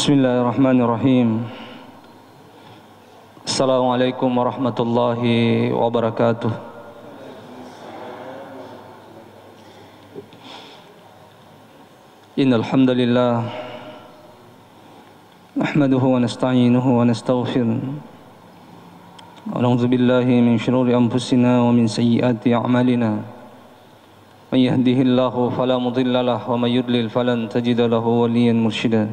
Bismillahirrahmanirrahim. Assalamualaikum warahmatullahi wabarakatuh. Innal hamdalillah nahmaduhu wa nasta'inuhu wa nastaghfiruh. Wa na'udzu billahi min shururi anfusina wa min sayyiati a'malina. Man yahdihillahu fala mudilla lahu wa may yudlil falan tajida lahu waliyan mursyida.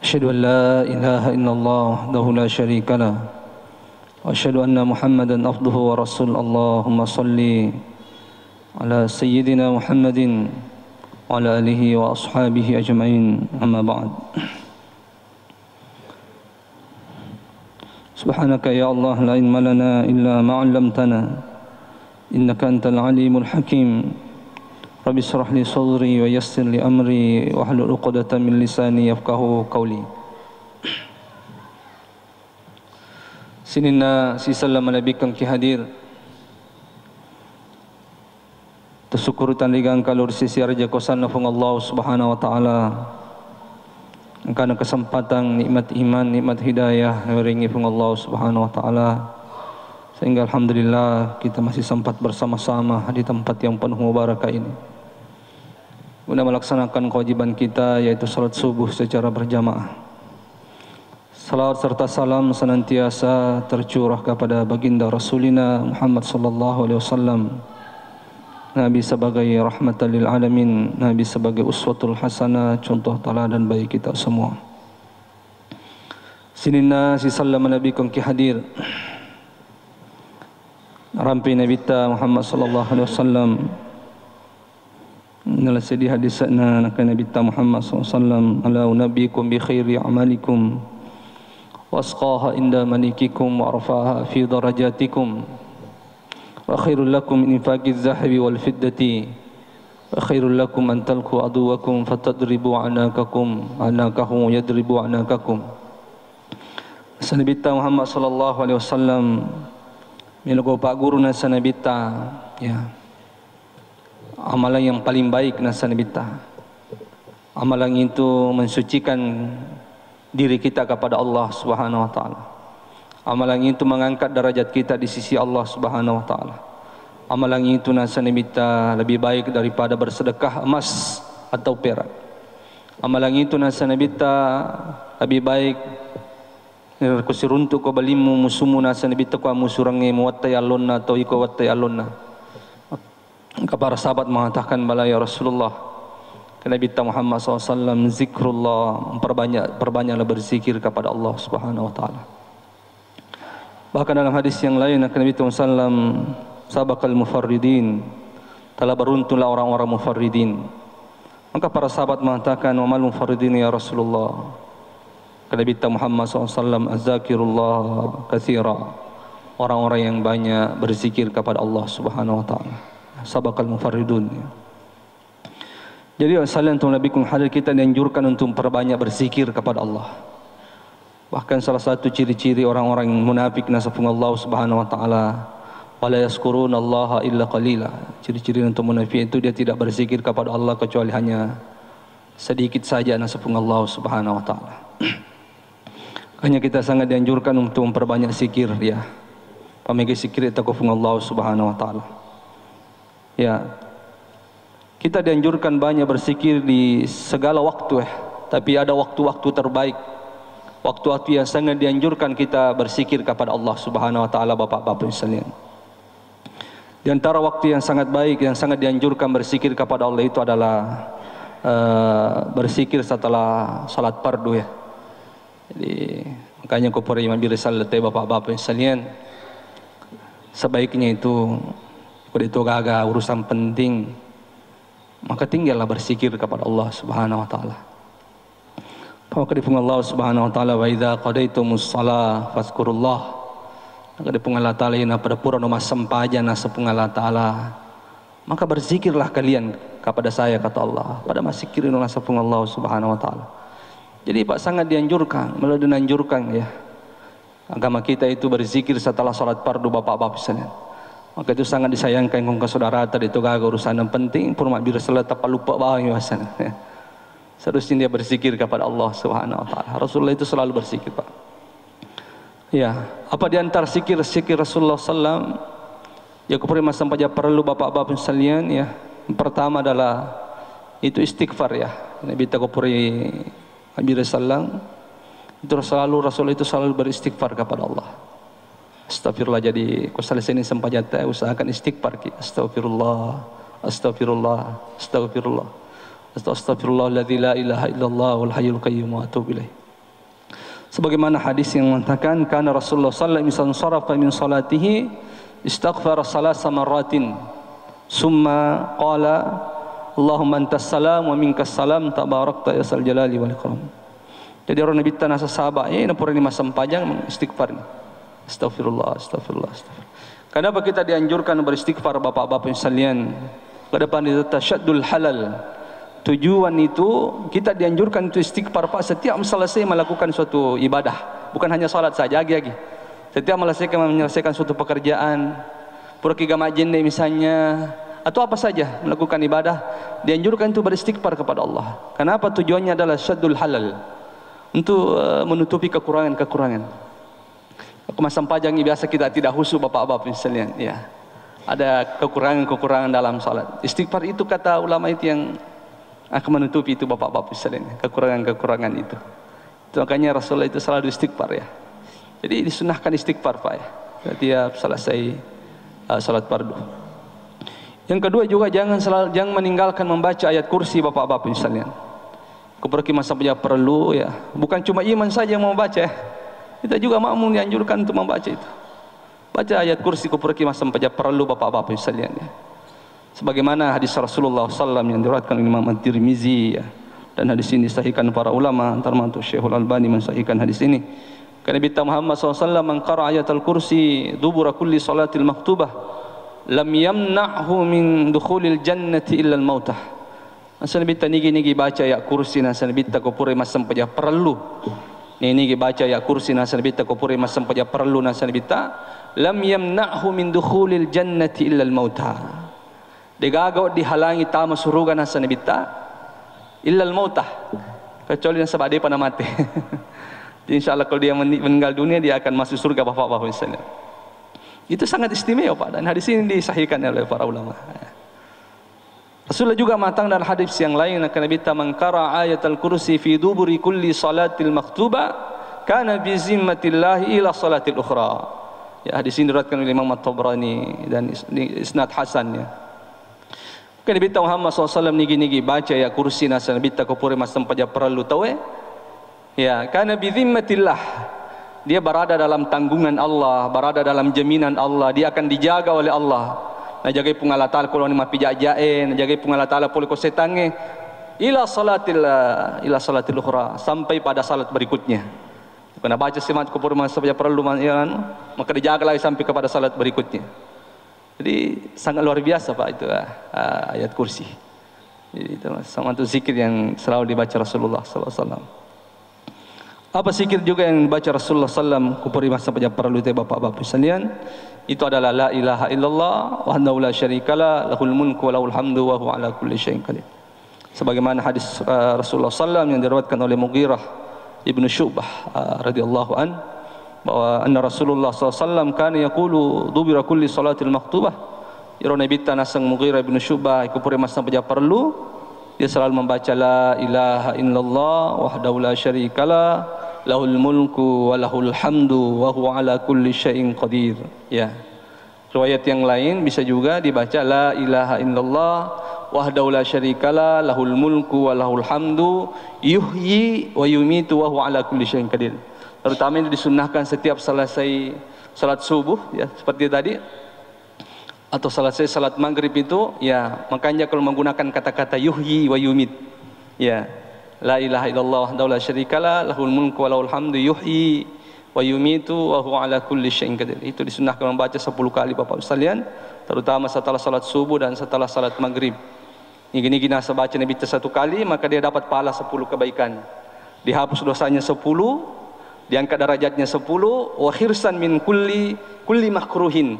Asyhadu an la ilaha illallah wahdahu la syarika lah wa asyhadu anna Muhammadan abduhu wa rasul. Allahumma salli ala sayyidina Muhammadin wa ala alihi wa ashabihi ajma'in, amma ba'd. Subhanaka ya Allah la ilma lana illa ma 'allamtana innaka antal alimul hakim. Rabbi shrah li sadri wa yassir li amri wa hlul 'uqdatam min lisani yafqahu qawli. Sinina si sallam nabikan ki hadir. Tersyukurutan ligang kalur sisi raja kosan nafung Allah Subhanahu wa taala. Karena kesempatan nikmat iman, nikmat hidayah ringi fung Allah Subhanahu wa taala. Sehingga alhamdulillah kita masih sempat bersama-sama di tempat yang penuh barakah ini. Guna melaksanakan kewajiban kita yaitu salat subuh secara berjamaah. Salawat serta salam senantiasa tercurah kepada baginda Rasulina Muhammad sallallahu alaihi wasallam. Nabi sebagai rahmatan lil alamin, Nabi sebagai uswatul hasanah, contoh teladan bagi kita semua. Sinina si sallam Nabi kong ki hadir. Rampi Nabi ta Muhammad sallallahu alaihi wasallam. Dalam sedih hadisna Nabi Muhammad SAW, ala unabbiikum bi khairi amalikum wasqaha inda malikikum wa arfaha fi darajatikum wa khairul lakum min infaqiz zahabi wal fiddati wa khairul lakum an talqu aduwakum fatadribu anakahu yadribu anakakum. Nabi Muhammad sallallahu alaihi wasallam milogo pak guru nasa Nabi ya. Amalan yang paling baik nasa nabita. Amalan itu mensucikan diri kita kepada Allah Subhanahu wa taala. Amalan itu mengangkat derajat kita di sisi Allah Subhanahu wa taala. Amalan itu nasa nabita lebih baik daripada bersedekah emas atau perak. Amalan itu nasa nabita lebih baik kusiruntu ko balimu musumu nasa nabita ko musurangi muwattay alonna atau iko wattay alonna. Para sahabat mengatakan bala ya Rasulullah, Nabi Muhammad SAW zikrullah, perbanyaklah berzikir kepada Allah Subhanahu wa taala. Bahkan dalam hadis yang lain Nabi SAW sabaqal mufarridin, telah beruntunglah orang-orang mufarridin. Maka para sahabat mengatakan wa mal mufarridin ya Rasulullah. Nabi Muhammad SAW azzakirullah katsira, orang-orang yang banyak berzikir kepada Allah Subhanahu wa taala. Sabaqal mufarridun. Jadi assalamualaikum warahmatullahi wabarakatuh, kita dianjurkan untuk perbanyak berzikir kepada Allah. Bahkan salah satu ciri-ciri orang-orang munafik nasabung Allah Subhanahu wa taala, wala yazkurunallaha illa qalila. Ciri-ciri untuk munafik itu dia tidak berzikir kepada Allah kecuali hanya sedikit saja nasabung Allah Subhanahu wa taala. Hanya kita sangat dianjurkan untuk memperbanyak zikir ya. Pamegi zikir takufung Allah Subhanahu wa taala. Ya, kita dianjurkan banyak berzikir di segala waktu tapi ada waktu-waktu terbaik, waktu-waktu yang sangat dianjurkan kita berzikir kepada Allah Subhanahu wa taala. Bapak-bapak sekalian, di antara waktu yang sangat baik, yang sangat dianjurkan berzikir kepada Allah itu adalah berzikir setelah salat fardu ya. Jadi makanya kepada Imam Birisal bapak-bapak sekalian, sebaiknya itu kalau itu gagal urusan penting, maka tinggallah berzikir kepada Allah Subhanahu wa taala. Maka dipung Allah Subhanahu wa taala wa idza qadaitumus shalah fazkurullah. Maka dipung Allah taala ina pada pura no masempaja nasa pung Allah taala. Maka berzikirlah kalian kepada saya kata Allah. Pada masikirin nasa pung Allah Subhanahu wa taala. Jadi Pak sangat dianjurkan, malah dianjurkan ya. Agama kita itu berzikir setelah salat fardu bapak-bapak sekalian. Maka itu sangat disayangkan kong ke saudara tadi itu gagal urusan yang penting pun mak bir salat tak lupa bawah ya. Seharusnya dia berzikir kepada Allah Subhanahu wa taala. Rasulullah itu selalu berzikir, Pak. Ya, apa di antara zikir Rasulullah sallam ya kupuri mas sampaja perlu bapak-bapak sekalian ya. Yang pertama adalah itu istighfar ya. Nabi ta kupuri Nabi sallam itu Rasulullah itu selalu beristighfar kepada Allah. Astagfirullah, jadi ku selesai ini sampaja ta usahakan istighfar ki. Astagfirullah, astagfirullah, astagfirullah. Astaghfirullahalladzi la ilaha illallah wal hayyul qayyum wa atubu ilaih. Sebagaimana hadis yang mengatakan kana Rasulullah sallallahu alaihi wasallam sarafa min salatihi istaghfara salasa marratin summa qala Allahumma antas salam wa minkas salam tabarakta ya sal jalali wal ikram. Jadi orang Nabi tanah sahabat ini pura lima sampajang istighfar. Astagfirullah, astagfirullah, astagfirullah. Kenapa kita dianjurkan beristighfar bapak-bapak sekalian? Ke depan itu tasyaddul halal. Tujuan itu kita dianjurkan untuk istighfar Pak setiap selesai melakukan suatu ibadah, bukan hanya salat saja lagi. Setiap menyelesaikan suatu pekerjaan, pergi ke masjid misalnya, atau apa saja melakukan ibadah, dianjurkan itu beristighfar kepada Allah. Kenapa? Tujuannya adalah syaddul halal, untuk menutupi kekurangan-kekurangan. Kemasan pajang biasa kita tidak khusyuk bapak-bapak misalnya, ya. Ada kekurangan-kekurangan dalam salat. Istighfar itu kata ulama itu yang akan menutupi itu bapak-bapak sekalian, kekurangan-kekurangan itu. Makanya Rasulullah itu selalu istighfar ya. Jadi disunahkan istighfar Pak ya. Setiap selesai salat fardu. Yang kedua juga jangan meninggalkan membaca ayat kursi bapak-bapak sekalian. Keperki masa punya perlu ya. Bukan cuma iman saja yang mau baca ya. Kita juga makmum dianjurkan untuk membaca itu. Baca ayat kursi keperki masa punya perlu bapak-bapak sekalian ya. Sebagaimana hadis Rasulullah SAW yang diriwayatkan oleh Imam At-Tirmizi ya. Dan hadis ini disahihkan para ulama, termasuk Syekhul Albani mensahihkan hadis ini. Karena Nabi Muhammad SAW mengqara ayatul kursi dubura kulli salatil maktubah lam yamna'hu min dukhulil jannati illa al-mautah. Asal Nabi nigi baca ayat kursi asal Nabi kopure masam paja perlu. Nigi baca ayat kursi asal Nabi kopure masam paja perlu asal Nabi lam yamna'hu min dukhulil jannati illa al-mautah. Digagaw dihalangi tama suruga nasa nabita illal mautah, kecuali yang sebab dia pernah mati. Insyaallah kalau dia meninggal dunia dia akan masuk surga bapak-bapak misalnya. Itu sangat istimewa Pak, dan hadis ini disahihkan oleh para ulama. Rasulullah juga matang dalam hadis yang lain akan nabita mangkara ayatul kursi fi duburi kulli salatil maktuba kana bi zimmatillahi ila salatil ukhra. Ya, hadis ini diriwayatkan oleh Imam At-Tabrani dan isnad hasan ya. Kan Nabi Muhammad SAW nigi baca ya kursi nasa Nabi kopuri masam paja perlu tahu ya karena bizimmatillah dia berada dalam tanggungan Allah, berada dalam jaminan Allah, dia akan dijaga oleh Allah. Nah jaga pungalah taala kalau ni mapi jajaen, jaga pungalah taala poli ko setange ila salatil ukhra, sampai pada salat berikutnya. Kena baca semat kopuri masam paja perlu maka dijaga lagi sampai kepada salat berikutnya. Jadi sangat luar biasa Pak itu ayat kursi. Jadi itu sama itu zikir yang selalu dibaca Rasulullah SAW. Apa zikir juga yang dibaca Rasulullah SAW kupuri masa pada perlu itu bapak-bapak sekalian, itu adalah la ilaha illallah wahdahu la syarikalah lahul mulku wa lahul hamdu wa huwa ala kulli syai'in qadir. Sebagaimana hadis Rasulullah SAW yang diriwayatkan oleh Mughirah ibnu Syu'bah radhiyallahu an, bahwa anna Rasulullah SAW kana yaqulu dubira kulli salatil maktubah. Iro Nabi tanasang Mughirah bin Syu'bah ikupuri masa paja perlu dia selalu membaca la ilaha illallah wahdahu la syarikalah lahul mulku wa lahul hamdu wa huwa ala kulli syai'in qadir. Ya. Riwayat yang lain bisa juga dibaca la ilaha illallah wahdahu la syarikalah lahul mulku wa lahul hamdu yuhyi wa yumitu wa huwa ala kulli syai'in qadir. Terutama ini disunnahkan setiap selesai salat subuh ya seperti tadi, atau selesai salat maghrib itu ya, makanya kalau menggunakan kata-kata yuhyi wa yumit ya, la ilaha illallah wahdahu la syarikalah lahul mulku wa lahul hamdu yuhyi wa yumitu wa huwa ala kulli syai'in qadir. Itu disunnahkan membaca 10 kali Bapak sekalian, terutama setelah salat subuh dan setelah salat maghrib. Ini nasa baca Nabi 1 kali maka dia dapat pahala 10 kebaikan, dihapus dosanya 10, diangkat derajatnya 10, wa khirsan min kulli makruhin,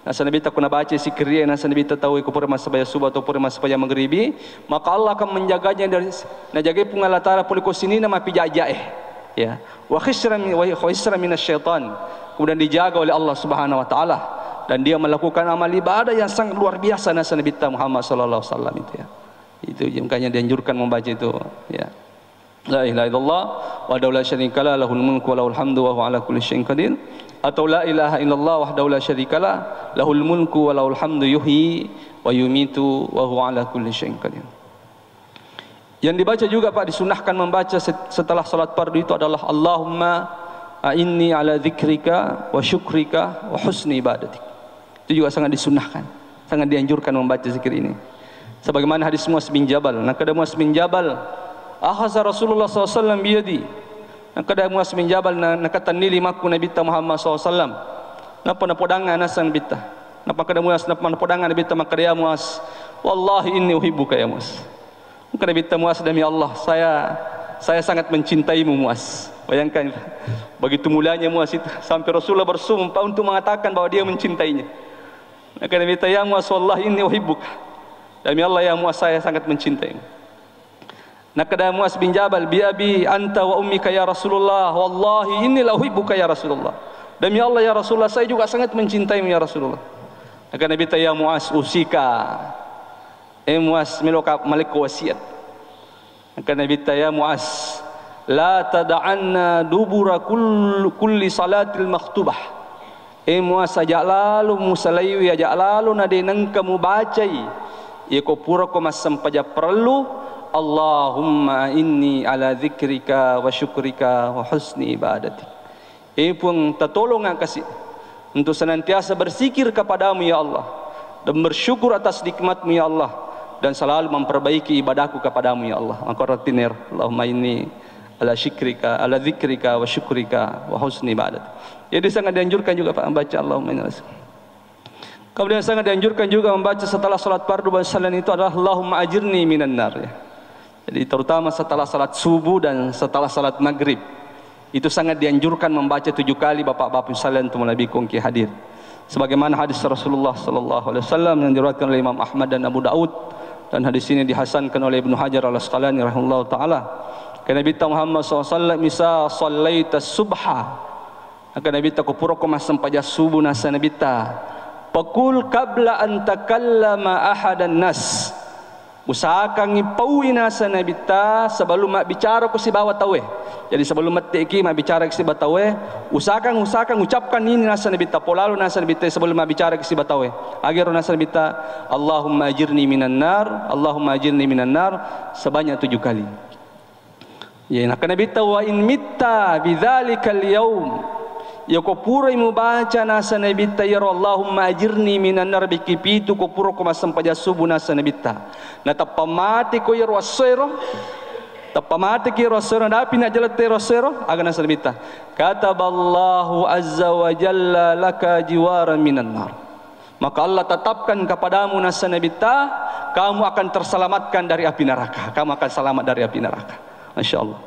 Nasa Nabi tak kuna baca zikir nasa Nabi tak tahu ikut masa bayar subuh atau masa bayar maghribi, maka Allah akan menjaganya dari najagai pungalatara puliko sini nama pijajae ya wa khisra minasyaitan, kemudian dijaga oleh Allah Subhanahu wa taala, dan dia melakukan amal ibadah yang sangat luar biasa nasa Nabi Muhammad sallallahu alaihi wasallam itu ya. Itu makanya dianjurkan membaca itu ya. La ilaha illallah wahdahu la syarikalah lahul mulku wa lahul hamdu wa huwa ala kulli syai'in qadir, atau la ilaha illallah wahdahu la syarikalah lahul mulku wa lahul hamdu yuhyi wa yumitu wa huwa ala kulli syai'in qadir. Yang dibaca juga Pak, disunahkan membaca setelah salat fardu itu adalah Allahumma a'inni ala dzikrika wa syukrika wa husni ibadatik. Itu juga sangat disunahkan, sangat dianjurkan membaca zikir ini. Sebagaimana hadis Muaz bin Jabal, nakada Muaz bin Jabal akhadha Rasulullah SAW biyadi, nakada Muaz bin Jabal nakatan nili maku Nabi Muhammad SAW, napa napodangan nasan bita, napa kada Muaz napa napodangan Nabi maka ya Muaz, wallahi inni uhibbuka ya Muaz. Maka Nabi Muaz, demi Allah saya sangat mencintaimu Muaz. Bayangkan begitu mulanya Muaz itu sampai Rasulullah bersumpah untuk mengatakan bahwa dia mencintainya. Maka Nabi ya Muaz, wallahi inni uhibbuka, demi Allah ya Muaz saya sangat mencintaimu. Nakada Muaz bin Jabal, bi abi anta wa ummika ya Rasulullah, wallahi inni la uhibbuka ya Rasulullah, demi Allah ya Rasulullah saya juga sangat mencintaimu ya Rasulullah. Maka Nabi ya Muaz usika, Muaz meloka malik wasiat. Maka Nabi ya Muaz la tada'anna dubura kulli salatil maktubah. Muaz ajak lalu musalayu ajak lalu nade nang kamu bacai ko pura ko masam paja perlu Allahumma inni ala dzikrika wa syukrika wa husni ibadatik. Pun tertolong kasih untuk senantiasa berzikir kepadamu ya Allah, dan bersyukur atas nikmatmu ya Allah, dan selalu memperbaiki ibadahku kepadamu ya Allah. Maka ratinir Allahumma inni ala syukrika ala dzikrika wa syukrika wa husni ibadatik. Jadi sangat dianjurkan juga Pak membaca Allahumma inni. Kemudian sangat dianjurkan juga membaca setelah salat fardu dan salat itu adalah Allahumma ajirni minan nar ya. Jadi terutama setelah salat subuh dan setelah salat maghrib itu sangat dianjurkan membaca 7 kali bapak-bapak sekalian untuk Nabi kongki hadir. Sebagaimana hadis Rasulullah sallallahu alaihi wasallam yang diriwayatkan oleh Imam Ahmad dan Abu Daud, dan hadis ini dihasankan oleh Ibnu Hajar al-Asqalani rahimahullahu taala. Karena Nabi Muhammad SAW misal sallaita subha, maka Nabi ta kupuro ko masam paja subuh nasa Nabi ta pakul qabla an takallama ahadan nas, usahakan ngipawi nasa Nabi ta sebelum mak bicara ko si bawa tawe. Jadi sebelum mateki mak bicara ke si batawe, usahakan ucapkan ini nasa Nabi ta polalu nasa Nabi ta sebelum mak bicara ke si batawe. Agar nasa Nabi ta Allahumma ajirni minan nar, Allahumma ajirni minan nar sebanyak 7 kali. Ya nak Nabi ta wa in mitta bidzalikal yaum, ya ko pura imu baca nasa Nabi ta ya Allahumma ajirni minan nar bikipitu ko pura ko masam paja subuh nasa Nabi ta. Na tapamati ko ya wasero, tapamati ki rasero dapi na jalate rasero aga nasa Nabi ta kataballahu azza wa jalla laka jiwaran minan nar, maka Allah tetapkan kepadamu nasa Nabi ta kamu akan terselamatkan dari api neraka, kamu akan selamat dari api neraka. Masyaallah.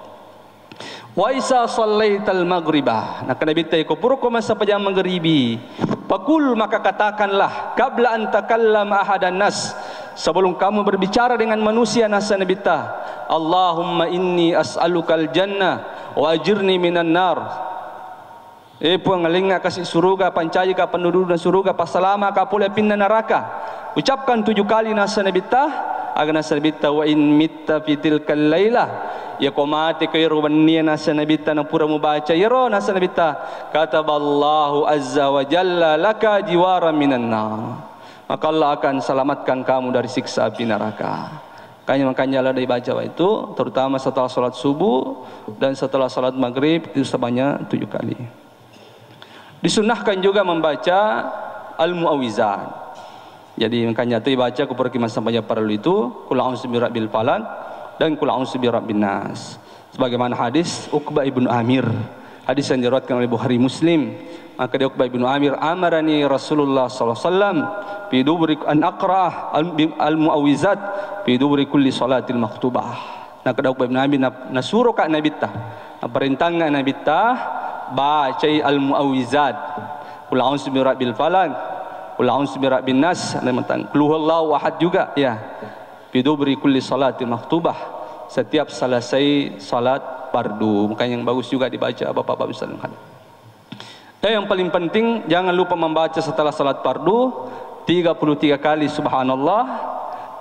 Wa isa sallaital maghribah, nak Nabi ta ko puro ko masa pajang maghribi pakul, maka katakanlah qabla an takallama ahadan nas, sebelum kamu berbicara dengan manusia nasa Nabi ta Allahumma inni as'alukal jannah wa ajirni minan nar. Pengalinga kasih surga pancai ka penduduk dan surga pasalama ka pula pindah neraka. Ucapkan 7 kali nasa Nabi ta agar nasa Nabi ta wa in mitta fitil kalailah, ya komate kay rubanniya nasa Nabi ta nang pura mo baca yaro nasa Nabi ta kataballahu azza wa jalla laka jiwaran minan nar, maka Allah akan selamatkan kamu dari siksa api neraka. Makanya lah dibaca itu terutama setelah salat subuh dan setelah salat maghrib itu sebanyak 7 kali. Disunahkan juga membaca al-mu'awwizat. Jadi makanya tu baca keperki masa banyak perlu itu qul a'udzu birabbil falaq dan qul a'udzu birabbin nas. Sebagaimana hadis Uqbah ibnu Amir, hadis yang diriwayatkan oleh Bukhari Muslim, maka dia Uqbah ibnu Amir amarani Rasulullah sallallahu alaihi wasallam fi dubri an aqra al-mu'awwizat fi dubri kulli salatil maktubah. Nak Uqbah ibnu Amir nasuro ka Nabi ta, perintah Nabi ta baca al-mu'awwizat qul a'udzu birabbil falaq qul a'udzu birabbin nas, qul huwallahu ahad juga ya. Fi dubri kulli salatin maktubah, setiap selesai salat fardu. Maka yang bagus juga dibaca Bapak-bapak sekalian. Dan yang paling penting, jangan lupa membaca setelah salat fardu 33 kali subhanallah,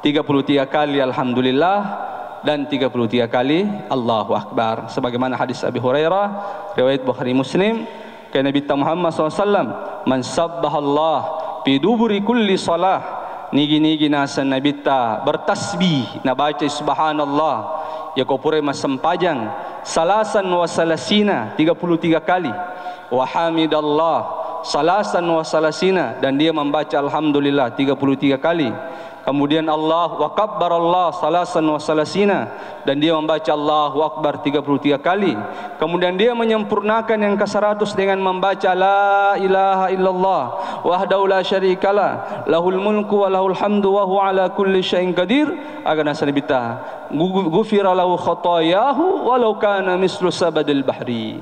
33 kali alhamdulillah, dan 33 kali Allahu Akbar. Sebagaimana hadis Abi Hurairah riwayat Bukhari Muslim, kata Nabi Muhammad SAW, man sabbahallah fi duburi kulli salah, nigi-nigi nasa nabita bertasbih na baca subhanallah ya kopure masempajang salasan wa salasina 33 kali, wa hamidallah salasan wa salasina, dan dia membaca alhamdulillah 33 kali. Kemudian Allah wa kabbarallah salasan wa salasina, dan dia membaca Allahu Akbar 33 kali. Kemudian dia menyempurnakan yang ke-100 dengan membaca la ilaha illallah wahdahu la syarikalah lahul mulku wa lahul hamdu wa huwa ala kulli syai'in qadir, agar nasanibita ghufira lahu khatayahu walau kana mislu sabadil bahri.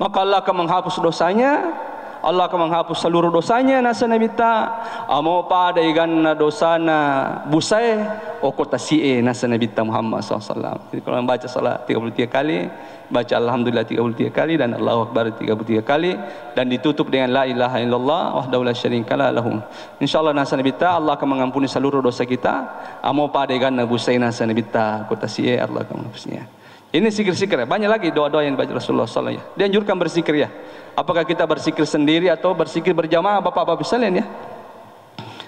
Maka Allah akan menghapus dosanya, Allah akan menghapus seluruh dosanya nasa nabita. Amo pada igan dosana busai okota sie nasa nabita Muhammad SAW. Jadi kalau membaca salat 33 kali, baca alhamdulillah 33 kali dan Allahu Akbar 33 kali, dan ditutup dengan la ilaha illallah wahdahu la syarikalah lahu. Insyaallah nasa nabita Allah akan mengampuni seluruh dosa kita. Amo pada igan busai nasa nabita okota sie, Allah akan menghapusnya. Ini zikir-zikir, banyak lagi doa-doa yang dibaca Rasulullah SAW. Dianjurkan berzikir ya. Apakah kita berzikir sendiri atau berzikir berjamaah Bapak-bapak sekalian ya?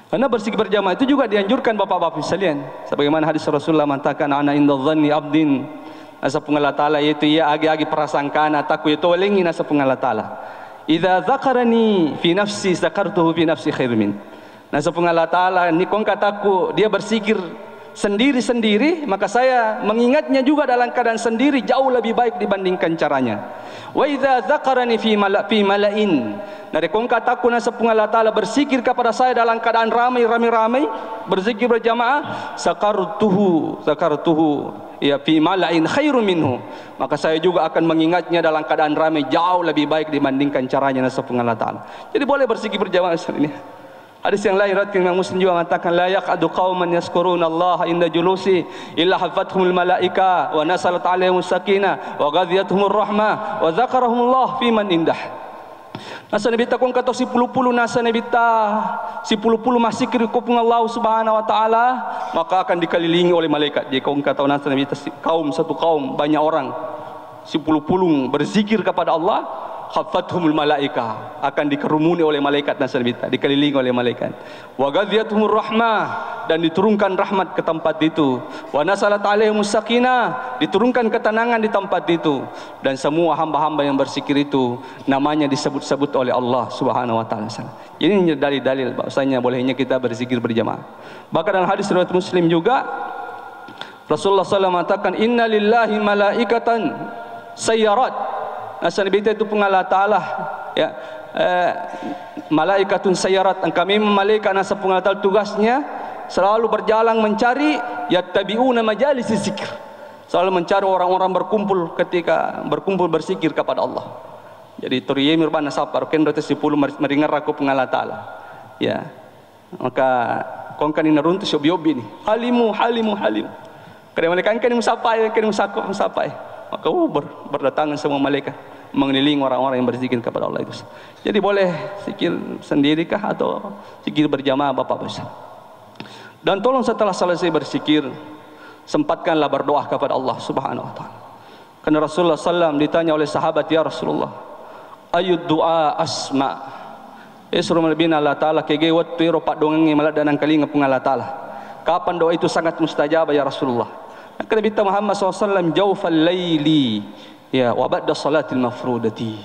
Karena berzikir berjamaah itu juga dianjurkan Bapak-bapak sekalian. Sebagaimana hadis Rasulullah mengatakan, ana inda dhanni abdin, asa pungala taala, yaitu ia agi-agi prasangkaan ataku itu welingi nasa pungala taala. Idza dzakarani fi nafsi dzakartuhu fi nafsi khair min. Nasa pungala taala ni kong kataku dia berzikir sendiri-sendiri, maka saya mengingatnya juga dalam keadaan sendiri jauh lebih baik dibandingkan caranya. Wa idza dzakarani fi mala'in, dari kong kataku nasa pungala taala berzikir kepada saya dalam keadaan ramai berzikir berjamaah, zakartuhu ya fi mala'in khairum minhu, maka saya juga akan mengingatnya dalam keadaan ramai jauh lebih baik dibandingkan caranya nasa pungala taala. Jadi boleh berzikir berjamaah ini. Hadis yang lain riwayat Imam Muslim juga mengatakan, la yaq'adu qauman yazkuruna Allah inda julusi illa hafathumul malaika wa nasalat alaihimus sakinah wa ghadiyatuhumur rahmah wa dzakarahumullah fi man indah. Nasa nabita kung kato si puluh-puluh nasa nabita si puluh-puluh masikir kupung Allah subhanahu wa ta'ala, maka akan dikelilingi oleh malaikat. Jadi kung kato nasa nabita satu kaum banyak orang si puluh-puluh berzikir kepada Allah, khafathumul malaika, akan dikerumuni oleh malaikat nasabita, dikelilingi oleh malaikat. Wa ghadiyatuhumur rahmah, dan diturunkan rahmat ke tempat itu. Wa nasalat alaihimus sakinah, diturunkan ketenangan di tempat itu. Dan semua hamba-hamba yang berzikir itu namanya disebut-sebut oleh Allah Subhanahu wa taala. Ini dalil-dalil bahwasanya bolehnya kita berzikir berjamaah. Bahkan dalam hadis riwayat Muslim juga Rasulullah SAW mengatakan, inna lillahi malaikatan sayyarat. Nasa nabita itu pun Allah Ta'ala ya, malaikatun sayyarat, kami malaikat nasa pun Allah Ta'ala tugasnya selalu berjalan mencari yattabi'una majalis zikir, selalu mencari orang-orang berkumpul ketika berkumpul berzikir kepada Allah. Jadi turiye mirbana sapar ken rote 10 meringar aku pun Allah Ta'ala ya, maka kongkan ina runtu syobi-obi ni halimu kada malaikat kan musapai maka berdatangan semua malaikat mengelilingi orang-orang yang berzikir kepada Allah itu. Jadi boleh zikir sendirikah atau zikir berjamaah Bapak-bapak. Dan tolong setelah selesai berzikir, sempatkanlah berdoa kepada Allah Subhanahu wa taala. Karena Rasulullah SAW ditanya oleh sahabat, ya Rasulullah, ayud doa asma. Esrum lebina Allah Taala kege wattu iro pak dongangi maladanan kalinga pung Allah Taala. Kapan doa itu sangat mustajab ya Rasulullah? Maka Nabi Muhammad SAW jawfal laili ya wa ba'da salatil mafrudati.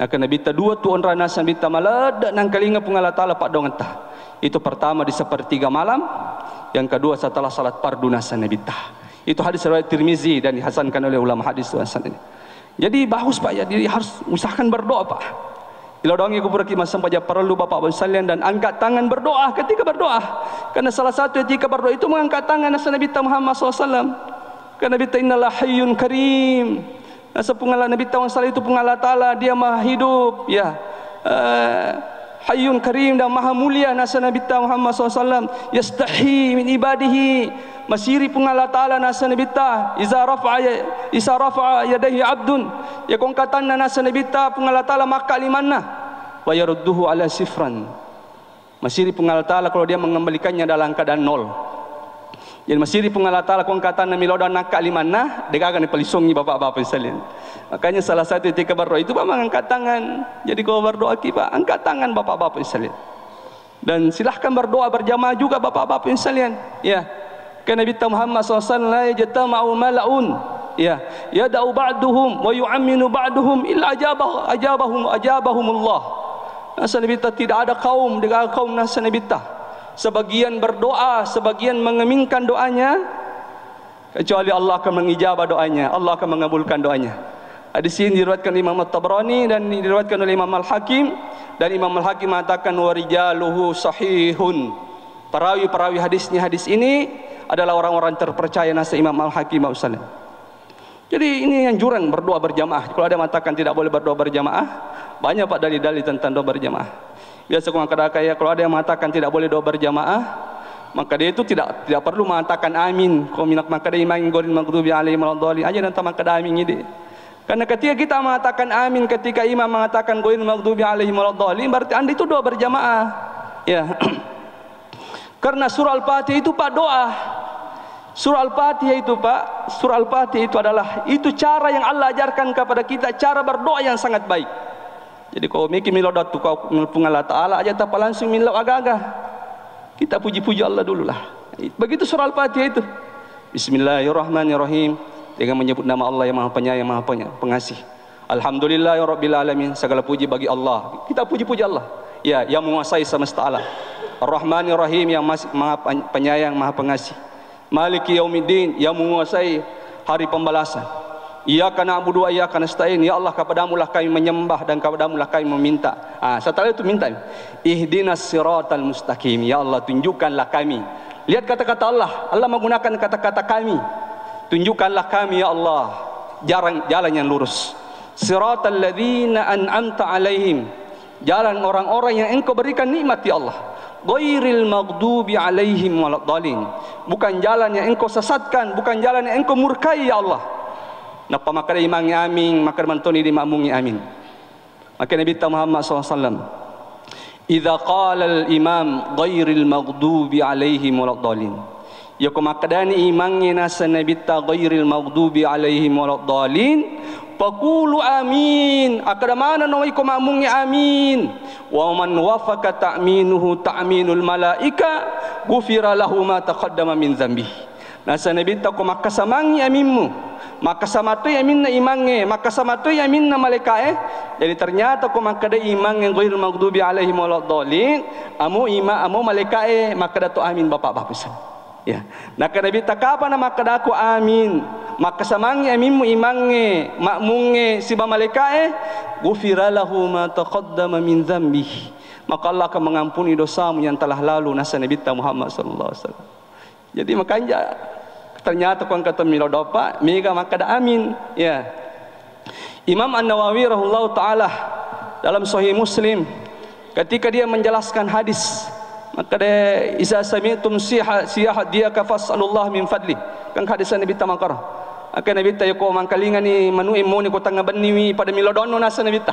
Maka Nabi dua tu onra nasa Nabi malada nang kalinga pung Allah Taala pak dongan ta. Itu pertama di sepertiga malam, yang kedua setelah salat fardu nasa Nabi ta. Itu hadis riwayat Tirmizi dan dihasankan oleh ulama hadis Hasan ini. Jadi bagus Pak ya, jadi harus usahakan berdoa Pak. Ila doangi kubur ki masam paja perlu Bapak sekalian, dan angkat tangan berdoa ketika berdoa. Karena salah satu etika berdoa itu mengangkat tangan nasa Nabi Muhammad SAW. Karena Nabi innallaha hayyun karim. Nasa pungala Nabi SAW itu pungala Ta'ala, dia maha hidup ya. Hayyun Karim dan Maha Mulia nasa Nabi ta Muhammad SAW. Yastahi min ibadihi, masiri pun Allah Ta'ala nasa Nabi ta. Iza rafa'a yadahi abdun, ya kongkatan nasa Nabi ta pun Allah Ta'ala maka limanna wa yarudduhu ala sifran. Masiri pun Allah Ta'ala kalau dia mengembalikannya dalam keadaan nol. Jadi masiri pun Allah Ta'ala kongkatan na milodan nakak limanna, degagan pelisongi bapak-bapak sekalian. Makanya salah satu ketika berdoa itu Pak mengangkat tangan. Jadi kalau berdoa kita angkat tangan bapak-bapak sekalian. Dan silahkan berdoa berjamaah juga bapak-bapak sekalian. Ya. Karena Nabi Muhammad SAW la yajtama'u mala'un. Ya. Yada'u ba'duhum wa yu'amminu ba'duhum illa ajabahumullah. Nasa Nabi tidak ada kaum dengan kaum nasa Nabi. Sebagian berdoa, sebagian mengaminkan doanya, kecuali Allah akan mengijabah doanya, Allah akan mengabulkan doanya. Hadis ini diriwayatkan Imam At-Tabrani dan diriwayatkan oleh Imam Al-Hakim, dan Imam Al-Hakim mengatakan wa rijaluhu sahihun. Perawi-perawi hadis ini adalah orang-orang terpercaya nasa Imam Al-Hakim Wasallam. Jadi ini yang jurang berdoa berjamaah. Kalau ada yang mengatakan tidak boleh berdoa berjamaah, banyak Pak dalil-dalil tentang doa berjamaah. Biasa kalau ada yang mengatakan tidak boleh doa berjamaah, maka dia itu tidak perlu mengatakan amin. Kalau minak maka dia imam goril maghdubi alaihim waladdallin aja dan maka amin ini. Karena ketika kita mengatakan amin ketika imam mengatakan goril maghdubi alaihim waladdallin, berarti anda itu doa berjamaah. Ya. Karena surah Al-Fatihah itu Pak doa. Surah Al-Fatihah itu Pak, surah Al-Fatihah itu adalah cara yang Allah ajarkan kepada kita, cara berdoa yang sangat baik. Jadi kalau mikir milodat tu kau mengelpung Allah Ta'ala aja tak langsung milau agak-agak. Kita puji-puji Allah dululah. Begitu surah Al-Fatihah itu. Bismillahirrahmanirrahim. Dengan menyebut nama Allah yang Maha Penyayang, Maha Pengasih. Alhamdulillahirabbil alamin. Segala puji bagi Allah. Kita puji-puji Allah. Ya, yang menguasai semesta alam. Ar-Rahmanir-Rahim, yang Maha Penyayang, Maha Pengasih. Maliki Yaumiddin, yang menguasai hari pembalasan. Iyyaka na'budu wa iyyaka nasta'in. Ya Allah, kepadamu lah kami menyembah dan kepadamu lah kami meminta. Setelah itu minta ihdinas siratal mustaqim. Ya Allah, tunjukkanlah kami. Lihat kata-kata Allah. Allah menggunakan kata-kata kami. Tunjukkanlah kami ya Allah jalan yang lurus. Siratal ladzina an'amta alaihim. Jalan orang-orang yang Engkau berikan nikmat ya Allah. Ghairil maghdubi alaihim waladdallin. Bukan jalan yang Engkau sesatkan, bukan jalan yang Engkau murkai ya Allah. Napa maka imamnya amin, maka mantoni di makmumnya amin. Maka Nabi Muhammad SAW, idza qala al-imam ghairil maghdubi alaihim waladdallin. Ya kumakadani imamnya nasa Nabi ghairil maghdubi alaihim waladdallin, faqulu amin. Akada mana nawai ku makmumnya amin. Wa man wafaqa ta'minuhu ta'minul malaika ghufira lahu ma taqaddama min dzambihi. Nasa Nabi ku makasamangi aminmu, maka sama tu yang minna imange, maka sama tu yang minna malaikat. Jadi ternyata kau makada imang yang ghairil maghdubi alaihim waladdallin, amu malaikat maka datu amin bapak-bapak pesan. Ya. Nak Nabi takapa na makada aku amin, maka samangi aminmu imange, makmunge siba malaikat, ghufira lahu ma taqaddama min dzambihi. Maka Allah akan mengampuni dosamu yang telah lalu nasa Nabi Muhammad sallallahu alaihi wasallam. Jadi makanya ternyata kau kata milodopa mega maka ada amin ya. Imam An-Nawawi rahimahullah taala dalam Sahih Muslim ketika dia menjelaskan hadis, maka dia isa sami'tum siyah dia kafasalullah min fadli kan hadis Nabi tamakar akan Nabi ta yako mangkalingan ni manu imoni ko tanga baniwi pada milodono nasa Nabi ta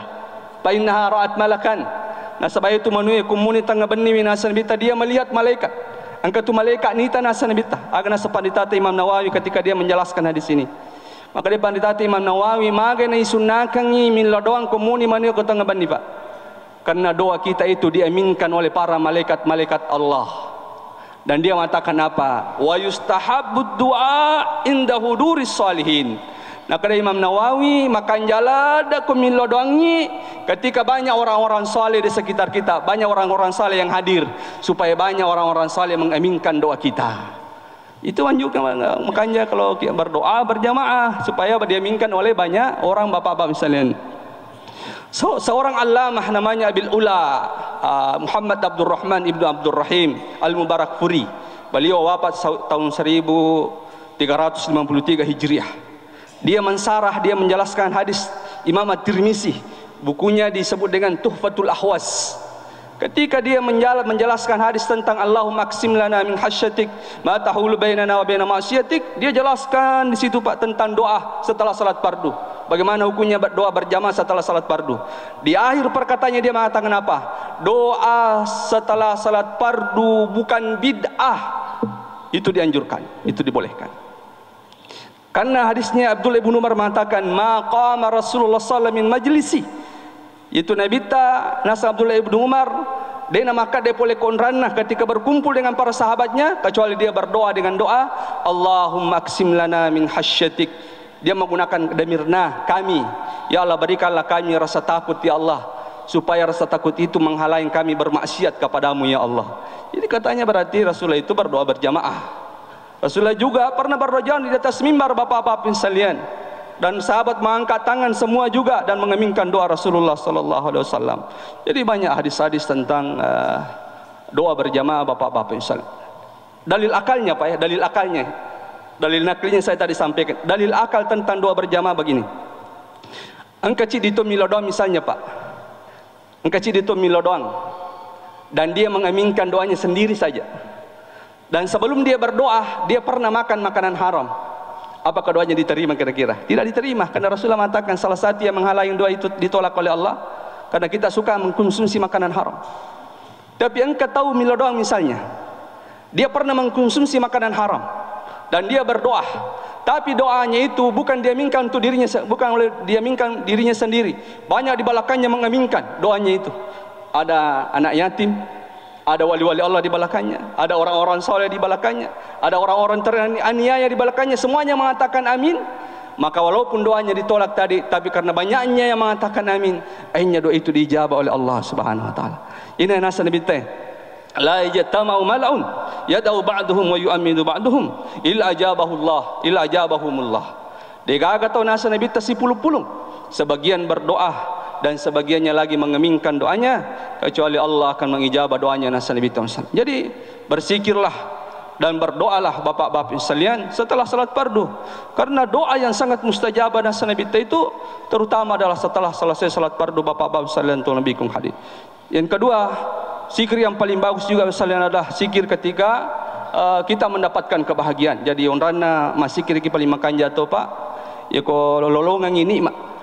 fa innaha ra'at malakan nasabay tu manu ko muni tanga baniwi nasa Nabi ta dia melihat malaikat. Angkat tu malaikat nita nasa nabita. Agak nasa panditata Imam Nawawi ketika dia menjelaskan hadis ini. Maka dia panditata Imam Nawawi maga na isunakangi min doang komuni manu ko tanga bani Pak. Karena doa kita itu diaminkan oleh para malaikat-malaikat Allah. Dan dia mengatakan apa? Wa yustahabbud du'a inda huduris salihin. Nah kata Imam Nawawi makan jalada kumilo doangi ketika banyak orang-orang saleh di sekitar kita, banyak orang-orang saleh yang hadir, supaya banyak orang-orang saleh mengaminkan doa kita. Itu juga makanya kalau kita berdoa berjamaah supaya diaminkan oleh banyak orang bapak-bapak misalnya. Seorang allamah namanya Abil Ula Muhammad Abdurrahman Ibnu Abdurrahim Al-Mubarakfuri. Beliau wafat tahun 1353 Hijriah. Dia mensarah, dia menjelaskan hadis Imam At-Tirmizi. Bukunya disebut dengan Tuhfatul Ahwas. Ketika dia menjelaskan hadis tentang Allahumma aqsim lana min hasyatik ma tahulu bainana wa baina ma'siyatik, dia jelaskan di situ Pak tentang doa setelah salat fardu. Bagaimana hukumnya doa berjamaah setelah salat fardu. Di akhir perkataannya dia mengatakan apa? Doa setelah salat fardu bukan bid'ah. Itu dianjurkan, itu dibolehkan. Karena hadisnya Abdullah bin Umar mengatakan maqama Rasulullah sallallahu alaihi wasallam min majlisi. Itu Nabi ta nasa Abdullah bin Umar dia maka dia boleh konranah ketika berkumpul dengan para sahabatnya kecuali dia berdoa dengan doa Allahumma aqsim lana min hasyatik. Dia menggunakan damirna kami, ya Allah berikanlah kami rasa takut ya Allah, supaya rasa takut itu menghalangi kami bermaksiat kepadamu ya Allah. Jadi katanya berarti Rasulullah itu berdoa berjamaah. Rasulullah juga pernah berdoa di atas mimbar bapak-bapak sekalian, dan sahabat mengangkat tangan semua juga dan mengaminkan doa Rasulullah sallallahu alaihi wasallam. Jadi banyak hadis-hadis tentang doa berjamaah bapak-bapak sekalian. Dalil akalnya Pak ya, dalil akalnya. Dalil naklinya saya tadi sampaikan. Dalil akal tentang doa berjamaah begini. Engkeci dito milo doang misalnya Pak. Engkeci dito milo doang. Dan dia mengaminkan doanya sendiri saja. Dan sebelum dia berdoa, dia pernah makan makanan haram. Apakah doanya diterima kira-kira? Tidak diterima, karena Rasulullah mengatakan salah satu yang menghalangi doa itu ditolak oleh Allah karena kita suka mengkonsumsi makanan haram. Tapi engkau tahu milo doang misalnya, dia pernah mengkonsumsi makanan haram dan dia berdoa, tapi doanya itu bukan dia minkan untuk dirinya, bukan oleh dia minkan dirinya sendiri. Banyak di belakangnya mengaminkan doanya itu. Ada anak yatim, ada wali-wali Allah di belakangnya, ada orang-orang soleh di belakangnya, ada orang-orang teraniaya di belakangnya, semuanya mengatakan amin. Maka walaupun doanya ditolak tadi, tapi karena banyaknya yang mengatakan amin, akhirnya doa itu dijawab oleh Allah Subhanahu wa taala. Ini nasa Nabi teh. La yajtama'u mal'un yad'u ba'duhum wa yu'minu ba'duhum illa ajabahumullah. Degaga tau nasa Nabi teh 10 sebagian berdoa dan sebagiannya lagi mengemingkan doanya, kecuali Allah akan mengijabah doanya nasa Nabi SAW. Jadi berzikirlah dan berdoalah bapak-bapak sekalian setelah salat fardu, karena doa yang sangat mustajabah nasa Nabi itu terutama adalah setelah selesai salat fardu bapak-bapak sekalian tu Nabi kung hadis. Yang kedua, zikir yang paling bagus juga sekalian adalah zikir ketika kita mendapatkan kebahagiaan. Jadi onrana masikir ki paling makan jatuh Pak, ya ko lolongan ini mak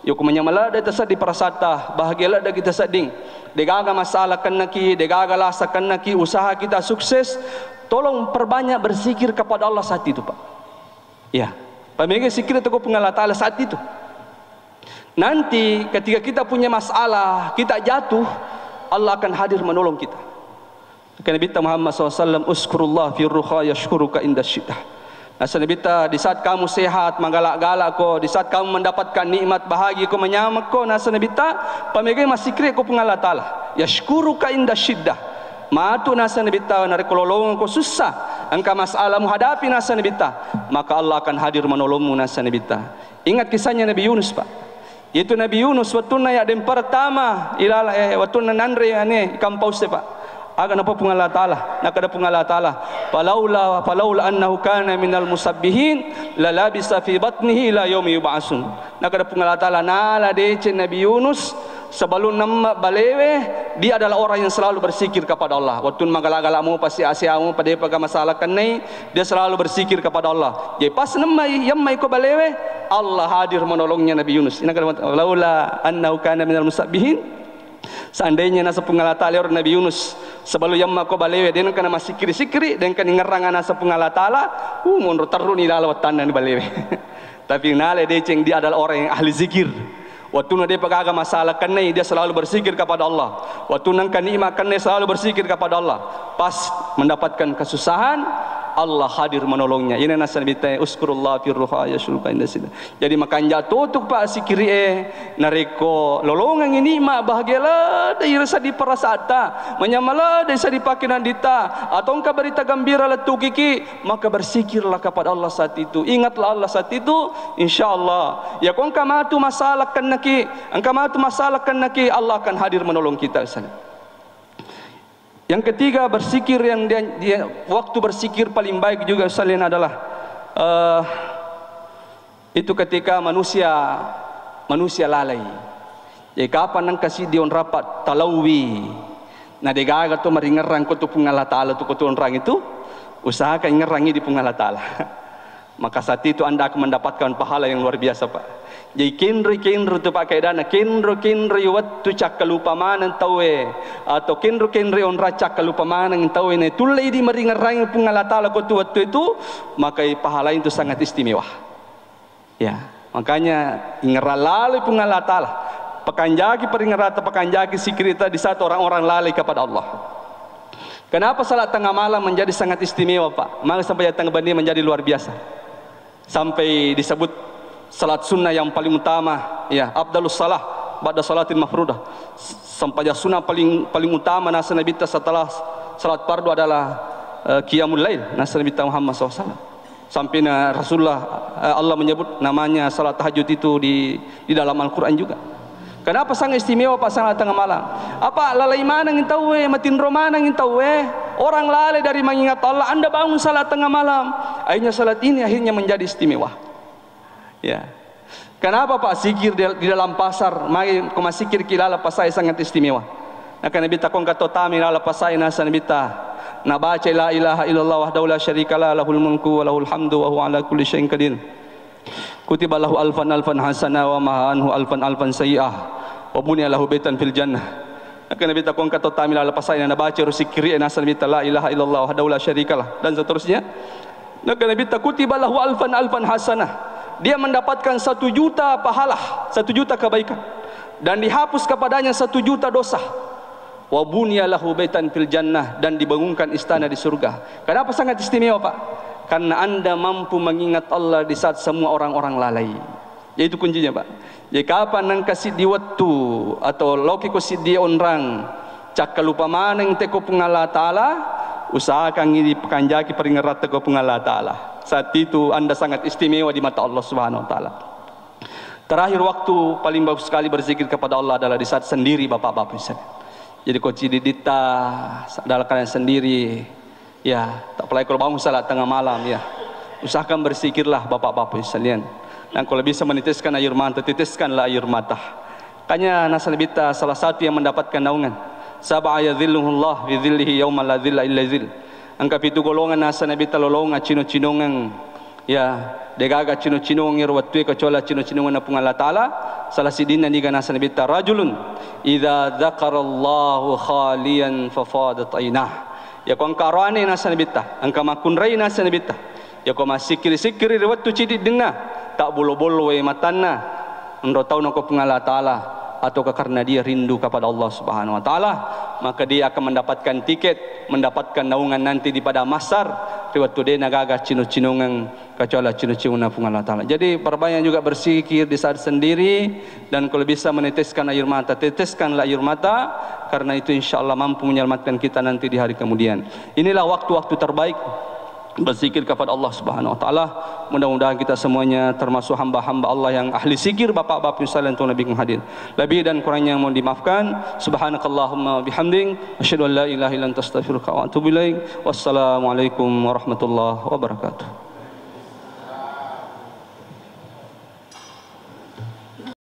yo kumanyamala da tasad di parasata bahagialah da kita sading degaga masalah kanaki degaga lasa kanaki usaha kita sukses, tolong perbanyak berzikir kepada Allah saat itu Pak. Ya, pamege zikir itu ko pengalat Allah saat itu. Nanti ketika kita punya masalah, kita jatuh, Allah akan hadir menolong kita. Karena Nabi Muhammad SAW uskurullah fi ruha yashkuruka inda syiddah. Nasa Nabi di saat kamu sehat, menggalak-galak ko, di saat kamu mendapatkan nikmat bahagia ko, menyamak ko, nasa Nabi pamegay masikri ko pengalat Allah yashkuruka inda syiddah. Matu nasa Nabi narikololong ko susah, engkau masalahmu hadapi nasa Nabi, maka Allah akan hadir menolongmu nasa Nabi. Ingat kisahnya Nabi Yunus Pak. Yaitu Nabi Yunus waktu na ya dem pertama ilala waktu na nanre ane kampause Pak. Aga na po pungala taala, nakada pungala taala. Falaula annahu kana minal musabbihin lalabisa fi batnihi ila yaumi yub'atsun. Nakada pungala taala nala de Nabi Yunus sebelum nama balewe, dia adalah orang yang selalu berzikir kepada Allah. Waktu magala-galamu pasti asiamu pada paga masalah kenai, dia selalu berzikir kepada Allah. Jadi pas nama yammai ko balewe, Allah hadir menolongnya Nabi Yunus. Ini kata laula annahu kana minal musabbihin. Seandainya nasa pengalata oleh Nabi Yunus sebelum yamma ko balewe den kana masikri-sikri den kana ngeranga nasa pengalata mundur teruni lalawatan dan balewe. Tapi nale deceng dia adalah orang yang ahli zikir. Waktu dia pagaga masalah kenai, dia selalu berzikir kepada Allah. Waktu nang nikmat kenai selalu berzikir kepada Allah. Pas mendapatkan kesusahan, Allah hadir menolongnya. Ini nasa Nabi uskurullah fi ruha yashulka inda syiddah. Jadi makan jatuh tu Pak sikiri nareko lolongan ini mak bahagialah dari rasa di parasata, menyamala dari rasa dipakai nandita atau engkau berita gembira letu kiki, maka berzikirlah kepada Allah saat itu. Ingatlah Allah saat itu, insyaallah. Ya kau engkau matu masalah kenaki, engkau matu masalah kenaki, Allah akan hadir menolong kita sana. Yang ketiga, berzikir yang dia waktu berzikir paling baik juga sekalian adalah itu ketika manusia lalai. Jadi kapan nang kasih dion rapat talawi, Nah degaga tu maringerang ko tu pungala ta'ala tu ko tu orang itu, usahakan ngerangi di pungala ta'ala. Maka saat itu anda akan mendapatkan pahala yang luar biasa Pak. Jadi kinri tu pakai dana kinri waktu cak lupa mana tawe atau kinri on racak lupa mana tawe ne tulai di meringerangi pungala ta'ala ko tu waktu itu, maka pahala itu sangat istimewa. Ya, makanya ingeralalu pungala ta'ala. Pekanjaki peringerata pekanjaki sikrita di saat orang-orang lalai kepada Allah. Kenapa salat tengah malam menjadi sangat istimewa Pak? Maka sampai datang bani menjadi luar biasa. Sampai disebut salat sunnah yang paling utama, ya, afdalus salah ba'da salatin mafrudah. Sampai sunnah paling utama nasa Nabi setelah salat fardu adalah qiyamul lail nasa Nabi Muhammad SAW. Sampai Rasulullah Allah menyebut namanya salat tahajud itu di dalam Al-Qur'an juga. Kenapa sangat istimewa Pak salat tengah malam? Apa lalai mana yang tahu matin romana yang tahu orang lalai dari mengingat Allah, Anda bangun salat tengah malam. Akhirnya salat ini akhirnya menjadi istimewa. Ya. Kenapa Pak zikir di dalam pasar, mari koma zikir kilala pasai sangat istimewa. Nah kan Nabi takon kato tami lala pasai nasa Nabi ta. Na baca la ilaha illallah wahdahu la syarikalah lahul mulku wa lahul hamdu wa huwa ala kulli syai'in qadir. Kutiba lahu alfan hasanah wa mahanhu alfan sayyi'ah wa bunya lahu baitan fil jannah. Akan Nabi takon kata tamil ala pasai na baca rusikri nasa Nabi la ilaha illallah wahdahu la syarikalah dan seterusnya. Maka Nabi kutiba lahu alfan hasanah. Dia mendapatkan 1 juta pahala, 1 juta kebaikan dan dihapus kepadanya 1 juta dosa. Wa bunya lahu baitan fil jannah dan dibangunkan istana di surga. Kenapa sangat istimewa Pak? Karena Anda mampu mengingat Allah di saat semua orang-orang lalai. Jadi itu kuncinya Pak. Jadi kapan nang kasih di waktu atau loki ko di orang cak lupa mana yang teko pungala ta'ala, usahakan ngidi pekanjaki peringerat teko pungala ta'ala. Saat itu Anda sangat istimewa di mata Allah Subhanahu wa taala. Terakhir waktu paling bagus sekali berzikir kepada Allah adalah di saat sendiri Bapak-bapak sekalian. Jadi koci didita adalah kalian sendiri. Ya, tak pelai kalau bangun salat tengah malam ya. Usahakan berzikirlah Bapak-bapak sekalian. Dan kalau bisa menitiskan air mata, titiskanlah air mata. Kanya nasal bita salah satu yang mendapatkan naungan. Sab'a yadhilluhullah bi dhillihi yawma la dhilla illa dhill. Angka pitu golongan nasa nabita lolonga cino-cinongan ya degaga cino-cinong irwatwe kecuali cino-cinongan na pungala ta'ala. Salah sidina ni nasa nabita rajulun idza dzakarallahu khaliyan fafadat ainah. Ya kau angkarane nasa nabita, angka makunrai nasa nabita. Ya kau masikir-sikir waktu cidi dengar, tak bolo-bolo matana. Endo tahu nak pengala taala atau karena dia rindu kepada Allah Subhanahu wa taala, maka dia akan mendapatkan tiket, mendapatkan naungan nanti di pada masar. Waktu dia nagaga cino-cinongan kecuali cino-cinongan pengala taala. Jadi perbanyak juga bersikir di saat sendiri dan kalau bisa meneteskan air mata, teteskanlah air mata. Karena itu insya Allah mampu menyelamatkan kita nanti di hari kemudian. Inilah waktu-waktu terbaik berzikir kepada Allah Subhanahu wa taala. Mudah-mudahan kita semuanya termasuk hamba-hamba Allah yang ahli zikir Bapak-bapak sekalian tuan Nabi hadir. Lebih dan kurangnya mohon dimaafkan. Subhanakallahumma bihamdik asyhadu an la ilaha illa anta astaghfiruka wa atubu ilaik. Wassalamualaikum warahmatullahi wabarakatuh.